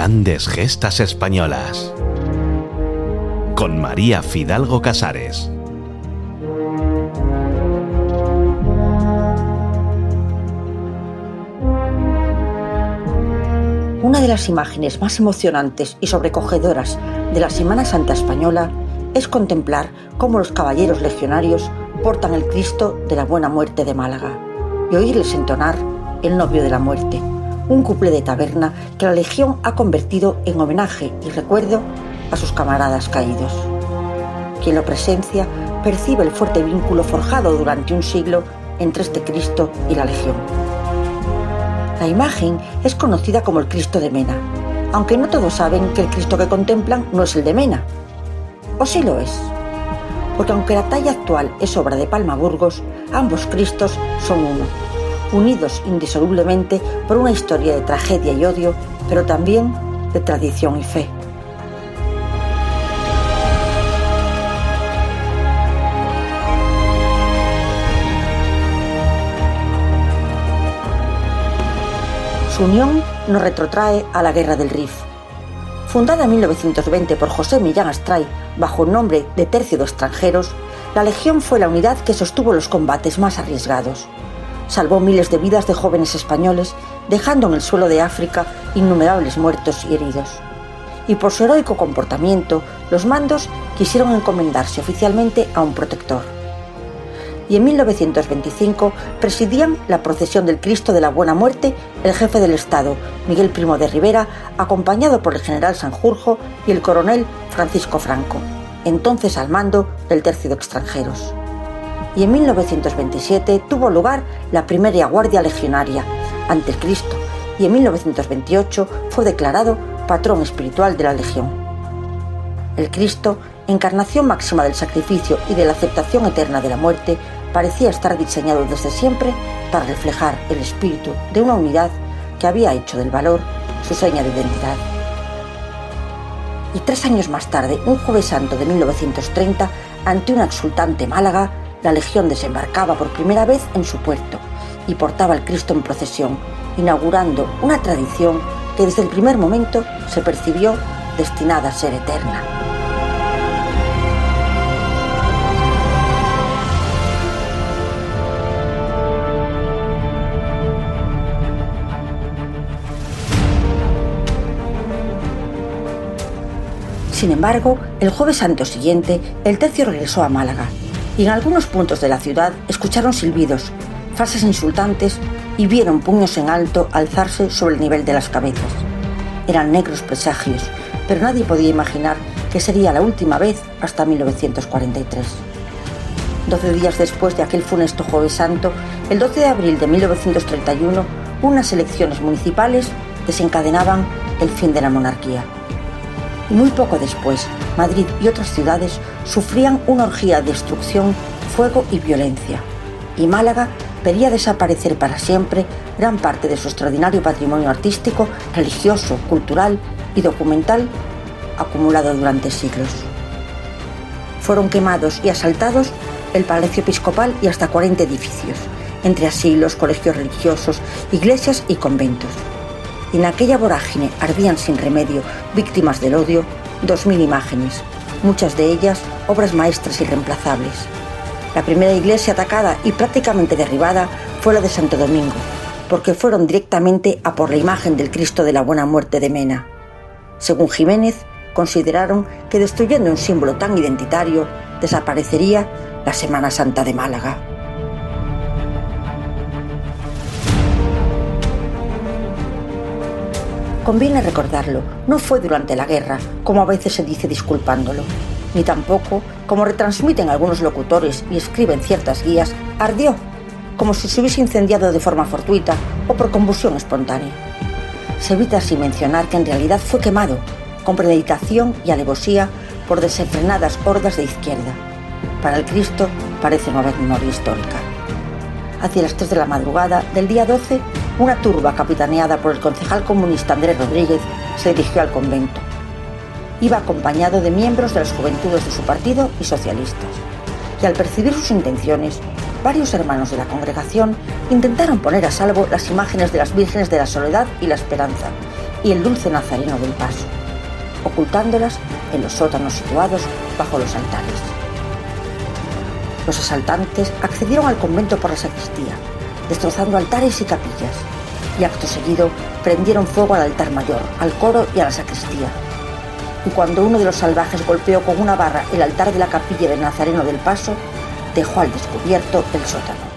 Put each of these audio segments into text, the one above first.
Grandes gestas españolas. Con María Fidalgo Casares. Una de las imágenes más emocionantes y sobrecogedoras de la Semana Santa española es contemplar cómo los caballeros legionarios portan el Cristo de la Buena Muerte de Málaga y oírles entonar El Novio de la Muerte, un cuplé de taberna que la Legión ha convertido en homenaje y recuerdo a sus camaradas caídos. Quien lo presencia percibe el fuerte vínculo forjado durante un siglo entre este Cristo y la Legión. La imagen es conocida como el Cristo de Mena, aunque no todos saben que el Cristo que contemplan no es el de Mena. ¿O sí lo es? Porque aunque la talla actual es obra de Palma Burgos, ambos Cristos son uno, unidos indisolublemente por una historia de tragedia y odio, pero también de tradición y fe. Su unión nos retrotrae a la Guerra del Rif. Fundada en 1920 por José Millán Astray bajo el nombre de Tercio de Extranjeros, la Legión fue la unidad que sostuvo los combates más arriesgados. Salvó miles de vidas de jóvenes españoles, dejando en el suelo de África innumerables muertos y heridos. Y por su heroico comportamiento, los mandos quisieron encomendarse oficialmente a un protector. Y en 1925 presidían la procesión del Cristo de la Buena Muerte el jefe del Estado, Miguel Primo de Rivera, acompañado por el general Sanjurjo y el coronel Francisco Franco, entonces al mando del Tercio de Extranjeros. Y en 1927 tuvo lugar la primera guardia legionaria ante el Cristo y en 1928 fue declarado patrón espiritual de la Legión. El Cristo, encarnación máxima del sacrificio y de la aceptación eterna de la muerte, parecía estar diseñado desde siempre para reflejar el espíritu de una unidad que había hecho del valor su seña de identidad. Y 3 años más tarde, un Jueves Santo de 1930, ante una exultante Málaga, la Legión desembarcaba por primera vez en su puerto y portaba al Cristo en procesión, inaugurando una tradición que desde el primer momento se percibió destinada a ser eterna. Sin embargo, el Jueves Santo siguiente, el Tercio regresó a Málaga y en algunos puntos de la ciudad escucharon silbidos, frases insultantes y vieron puños en alto alzarse sobre el nivel de las cabezas. Eran negros presagios, pero nadie podía imaginar que sería la última vez hasta 1943. 12 días después de aquel funesto Jueves Santo, el 12 de abril de 1931, unas elecciones municipales desencadenaban el fin de la monarquía. Y muy poco después, Madrid y otras ciudades sufrían una orgía de destrucción, fuego y violencia. Y Málaga vería desaparecer para siempre gran parte de su extraordinario patrimonio artístico, religioso, cultural y documental acumulado durante siglos. Fueron quemados y asaltados el Palacio Episcopal y hasta 40 edificios, entre asilos, colegios religiosos, iglesias y conventos. Y en aquella vorágine ardían sin remedio, víctimas del odio, 2000 imágenes, muchas de ellas obras maestras irreemplazables. La primera iglesia atacada y prácticamente derribada fue la de Santo Domingo, porque fueron directamente a por la imagen del Cristo de la Buena Muerte de Mena. Según Jiménez, consideraron que destruyendo un símbolo tan identitario, desaparecería la Semana Santa de Málaga. Conviene recordarlo, no fue durante la guerra, como a veces se dice disculpándolo, ni tampoco, como retransmiten algunos locutores y escriben ciertas guías, ardió, como si se hubiese incendiado de forma fortuita o por combustión espontánea. Se evita así mencionar que en realidad fue quemado, con premeditación y alevosía, por desenfrenadas hordas de izquierda. Para el Cristo parece no haber memoria histórica. Hacia las 3 de la madrugada del día 12, una turba capitaneada por el concejal comunista Andrés Rodríguez se dirigió al convento. Iba acompañado de miembros de las juventudes de su partido y socialistas. Y al percibir sus intenciones, varios hermanos de la congregación intentaron poner a salvo las imágenes de las Vírgenes de la Soledad y la Esperanza, y el dulce Nazareno del Paso, ocultándolas en los sótanos situados bajo los altares. Los asaltantes accedieron al convento por la sacristía, destrozando altares y capillas, y acto seguido prendieron fuego al altar mayor, al coro y a la sacristía. Y cuando uno de los salvajes golpeó con una barra el altar de la capilla del Nazareno del Paso, dejó al descubierto el sótano.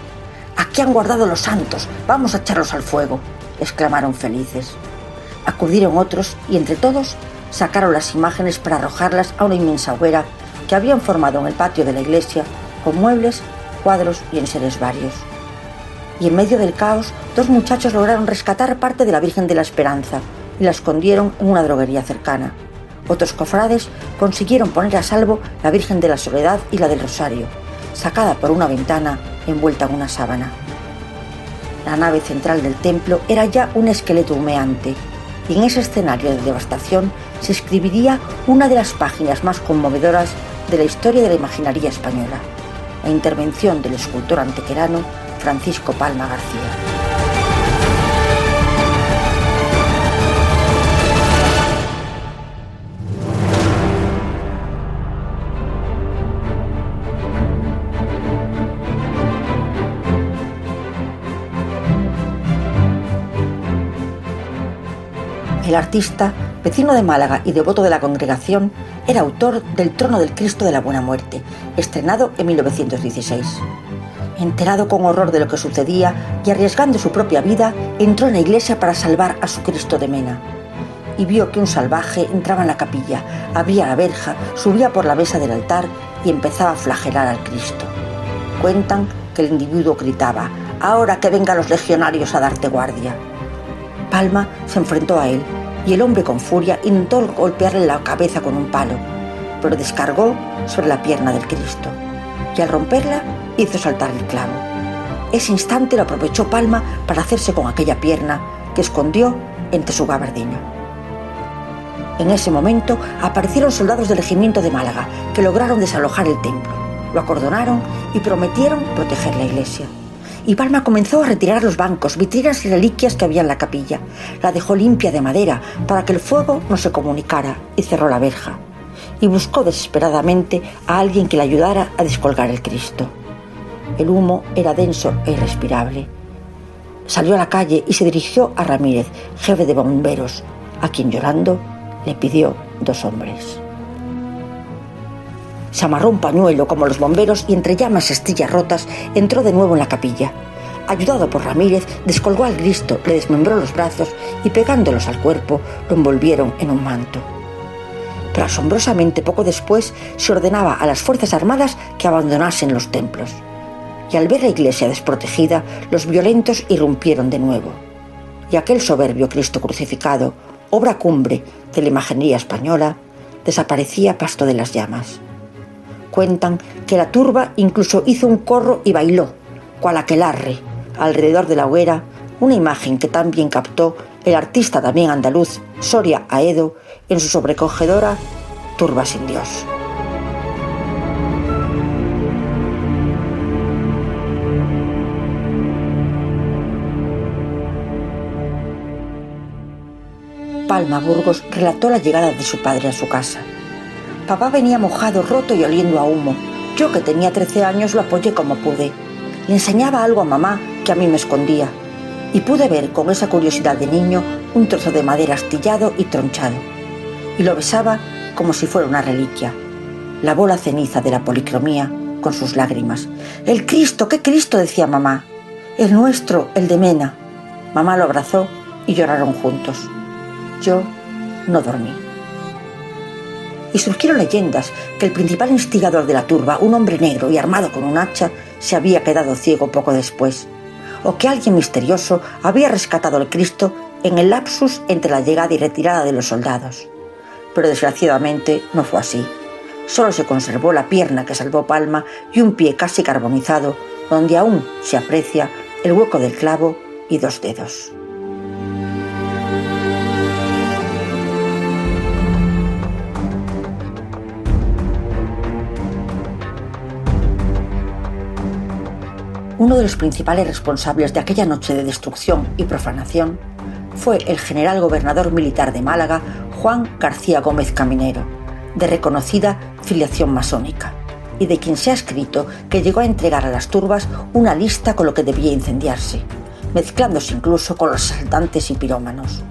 «¡Aquí han guardado los santos! ¡Vamos a echarlos al fuego!», exclamaron felices. Acudieron otros y entre todos sacaron las imágenes para arrojarlas a una inmensa hoguera que habían formado en el patio de la iglesia con muebles, cuadros y enseres varios. Y en medio del caos, dos muchachos lograron rescatar parte de la Virgen de la Esperanza y la escondieron en una droguería cercana. Otros cofrades consiguieron poner a salvo la Virgen de la Soledad y la del Rosario, sacada por una ventana envuelta en una sábana. La nave central del templo era ya un esqueleto humeante, y en ese escenario de devastación se escribiría una de las páginas más conmovedoras de la historia de la imaginería española: la intervención del escultor antequerano Francisco Palma García. El artista, vecino de Málaga y devoto de la congregación, era autor del Trono del Cristo de la Buena Muerte, estrenado en 1916. Enterado con horror de lo que sucedía y arriesgando su propia vida, entró en la iglesia para salvar a su Cristo de Mena. Y vio que un salvaje entraba en la capilla, abría la verja, subía por la mesa del altar y empezaba a flagelar al Cristo. Cuentan que el individuo gritaba: «¡Ahora que vengan los legionarios a darte guardia!». Palma se enfrentó a él y el hombre con furia intentó golpearle la cabeza con un palo, pero descargó sobre la pierna del Cristo y al romperla hizo saltar el clavo. Ese instante lo aprovechó Palma para hacerse con aquella pierna que escondió entre su gabardina. En ese momento aparecieron soldados del regimiento de Málaga que lograron desalojar el templo, lo acordonaron y prometieron proteger la iglesia. Y Palma comenzó a retirar los bancos, vitrinas y reliquias que había en la capilla. La dejó limpia de madera para que el fuego no se comunicara y cerró la verja. Y buscó desesperadamente a alguien que le ayudara a descolgar el Cristo. El humo era denso e irrespirable. Salió a la calle y se dirigió a Ramírez, jefe de bomberos, a quien llorando le pidió 2 hombres. Se amarró un pañuelo como los bomberos y entre llamas y astillas rotas entró de nuevo en la capilla. Ayudado por Ramírez, descolgó al Cristo, le desmembró los brazos y pegándolos al cuerpo lo envolvieron en un manto. Pero asombrosamente poco después se ordenaba a las Fuerzas Armadas que abandonasen los templos. Y al ver la iglesia desprotegida, los violentos irrumpieron de nuevo. Y aquel soberbio Cristo crucificado, obra cumbre de la imaginería española, desaparecía pasto de las llamas. Cuentan que la turba incluso hizo un corro y bailó, cual aquelarre, alrededor de la hoguera, una imagen que también captó el artista también andaluz Soria Aedo en su sobrecogedora Turba sin Dios. Palma Burgos relató la llegada de su padre a su casa. Papá venía mojado, roto y oliendo a humo. Yo, que tenía 13 años, lo apoyé como pude. Le enseñaba algo a mamá que a mí me escondía. Y pude ver con esa curiosidad de niño un trozo de madera astillado y tronchado. Y lo besaba como si fuera una reliquia. Lavó la ceniza de la policromía con sus lágrimas. «¡El Cristo! ¡Qué Cristo!», decía mamá. «El nuestro, el de Mena». Mamá lo abrazó y lloraron juntos. Yo no dormí. Y surgieron leyendas que el principal instigador de la turba, un hombre negro y armado con un hacha, se había quedado ciego poco después, o que alguien misterioso había rescatado al Cristo en el lapsus entre la llegada y retirada de los soldados. Pero desgraciadamente no fue así. Solo se conservó la pierna que salvó Palma y un pie casi carbonizado, donde aún se aprecia el hueco del clavo y 2 dedos. Uno de los principales responsables de aquella noche de destrucción y profanación fue el general gobernador militar de Málaga, Juan García Gómez Caminero, de reconocida filiación masónica, y de quien se ha escrito que llegó a entregar a las turbas una lista con lo que debía incendiarse, mezclándose incluso con los asaltantes y pirómanos.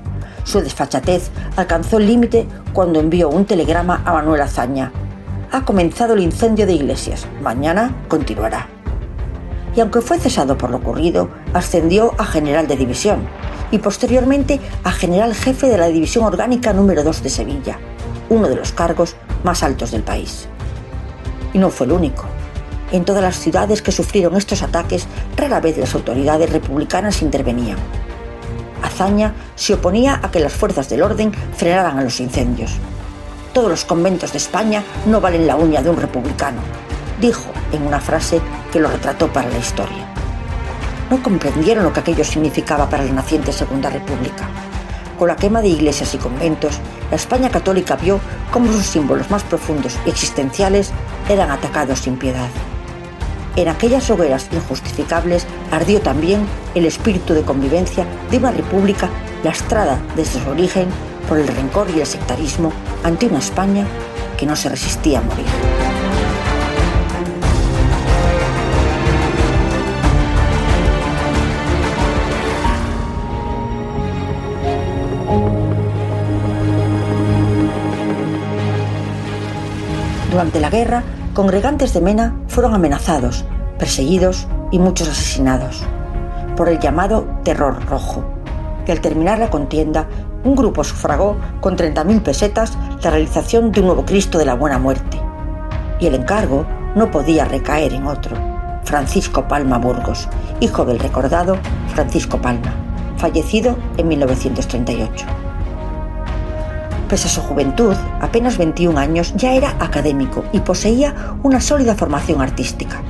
Su desfachatez alcanzó el límite cuando envió un telegrama a Manuel Azaña: «Ha comenzado el incendio de iglesias, mañana continuará». Y aunque fue cesado por lo ocurrido, ascendió a general de división y posteriormente a general jefe de la División Orgánica número 2 de Sevilla, uno de los cargos más altos del país. Y no fue el único. En todas las ciudades que sufrieron estos ataques, rara vez las autoridades republicanas intervenían. Azaña se oponía a que las fuerzas del orden frenaran a los incendios. «Todos los conventos de España no valen la uña de un republicano», dijo en una frase que lo retrató para la historia. No comprendieron lo que aquello significaba para la naciente Segunda República. Con la quema de iglesias y conventos, la España católica vio cómo sus símbolos más profundos y existenciales eran atacados sin piedad. En aquellas hogueras injustificables ardió también el espíritu de convivencia de una república lastrada desde su origen por el rencor y el sectarismo ante una España que no se resistía a morir. Durante la guerra, congregantes de Mena fueron amenazados, perseguidos y muchos asesinados por el llamado Terror Rojo, y al terminar la contienda, un grupo sufragó con 30.000 pesetas la realización de un nuevo Cristo de la Buena Muerte, y el encargo no podía recaer en otro, Francisco Palma Burgos, hijo del recordado Francisco Palma, fallecido en 1938. Pese a su juventud, apenas 21 años, ya era académico y poseía una sólida formación artística,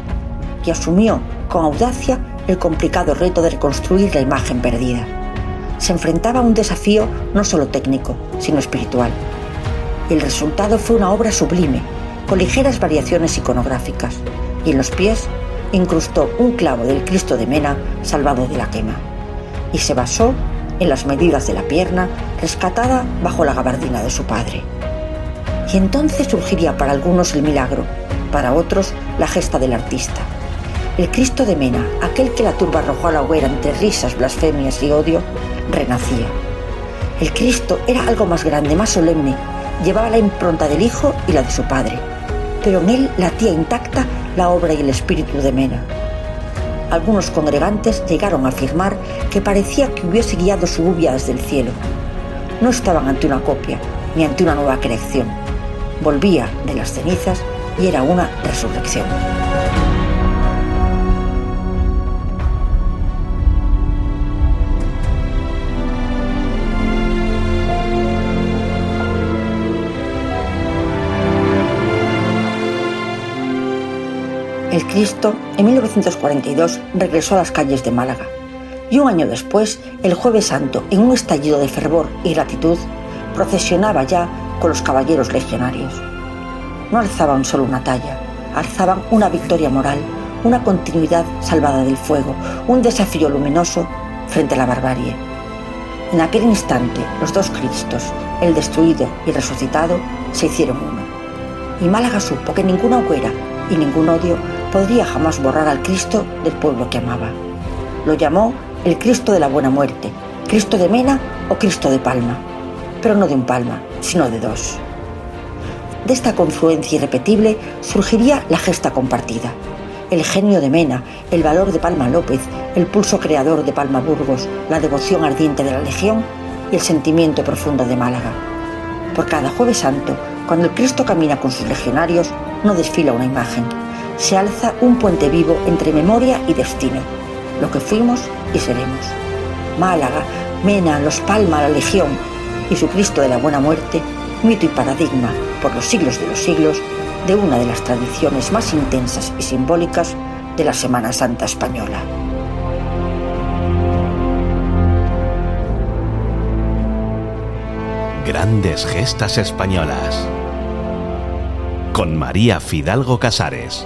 y asumió con audacia el complicado reto de reconstruir la imagen perdida. Se enfrentaba a un desafío no solo técnico, sino espiritual. Y el resultado fue una obra sublime, con ligeras variaciones iconográficas, y en los pies incrustó un clavo del Cristo de Mena salvado de la quema, y se basó en las medidas de la pierna rescatada bajo la gabardina de su padre. Y entonces surgiría para algunos el milagro, para otros la gesta del artista. El Cristo de Mena, aquel que la turba arrojó a la hoguera entre risas, blasfemias y odio, renacía. El Cristo era algo más grande, más solemne, llevaba la impronta del Hijo y la de su Padre, pero en él latía intacta la obra y el espíritu de Mena. Algunos congregantes llegaron a afirmar que parecía que hubiese guiado su gubia desde el cielo. No estaban ante una copia, ni ante una nueva creación. Volvía de las cenizas y era una resurrección. El Cristo, en 1942, regresó a las calles de Málaga, y un año después, el Jueves Santo, en un estallido de fervor y gratitud, procesionaba ya con los caballeros legionarios. No alzaban solo una talla, alzaban una victoria moral, una continuidad salvada del fuego, un desafío luminoso frente a la barbarie. En aquel instante, los dos Cristos, el destruido y el resucitado, se hicieron uno. Y Málaga supo que ninguna hoguera y ningún odio podría jamás borrar al Cristo del pueblo que amaba. Lo llamó el Cristo de la Buena Muerte, Cristo de Mena o Cristo de Palma, pero no de un Palma, sino de dos. De esta confluencia irrepetible surgiría la gesta compartida, el genio de Mena, el valor de Palma López, el pulso creador de Palma Burgos, la devoción ardiente de la Legión y el sentimiento profundo de Málaga. Por cada Jueves Santo, cuando el Cristo camina con sus legionarios, no desfila una imagen, se alza un puente vivo entre memoria y destino, lo que fuimos y seremos. Málaga, Mena, los Palma, la Legión y su Cristo de la Buena Muerte, mito y paradigma por los siglos de los siglos de una de las tradiciones más intensas y simbólicas de la Semana Santa española. Grandes gestas españolas. Con María Fidalgo Casares.